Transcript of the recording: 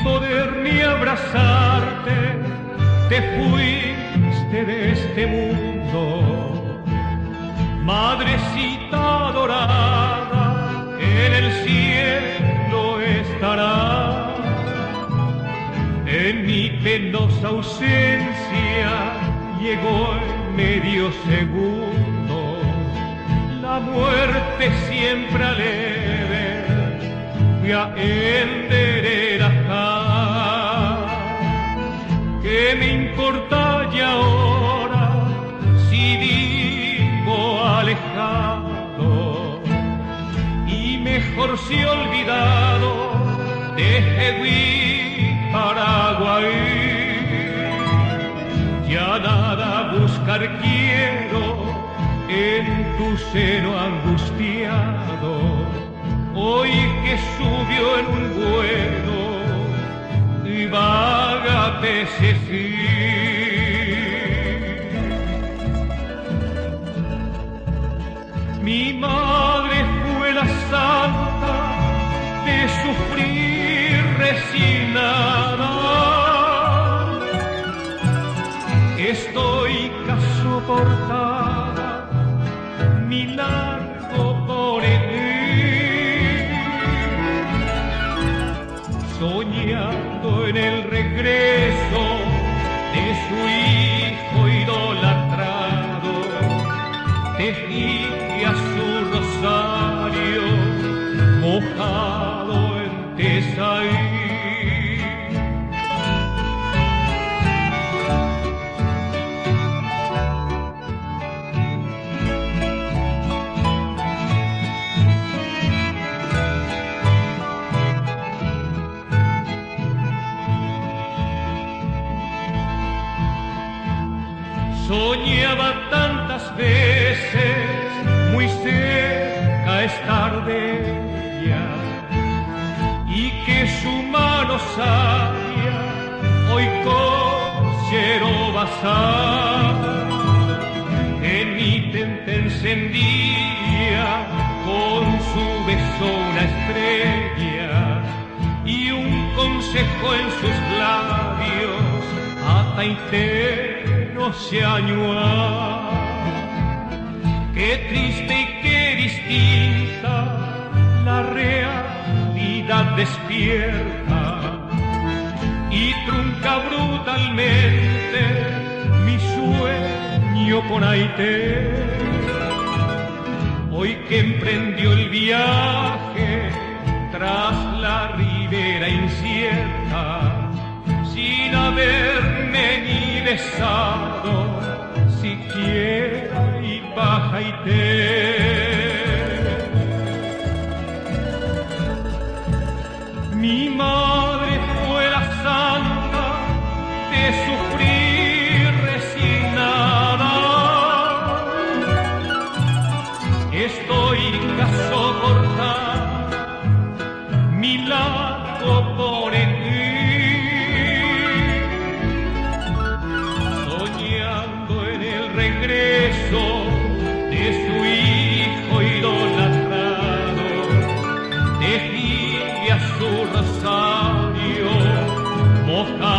poder ni abrazarte, te fuiste de este mundo. Madrecita dorada, en el cielo estará. En mi penosa ausencia llegó en medio segundo la muerte siempre aleve, fui a enderezar. ¿Qué me importa ya ahora si vivo alejado? Y mejor si olvidado dejé Paraguay. Ya nada buscar quiero en tu seno angustiado, hoy que subió en un vuelo y vaga Mi madre fue la santa de sufrir resignada. Estoy soportada, mi largo morir, soñando en el regreso de su hijo idolatrado, tejía su rosario mojado en Tesaí. Soñaba tantas veces muy cerca estar de ella, y que su mano sabia hoy cosero basar en mi mente encendía con su beso una estrella y un consejo en sus labios ataintero se añuá. Qué triste y qué distinta la realidad despierta y trunca brutalmente mi sueño con Aité. Hoy que emprendió el viaje tras la ribera incierta, sin haberme ni besado siquiera y baja Aité. Mi madre fue la santa de sufrir resignada. Estoy soportar mi largo morir, soñando en el regreso de su hijo idolatrado, tejía su rosario mojado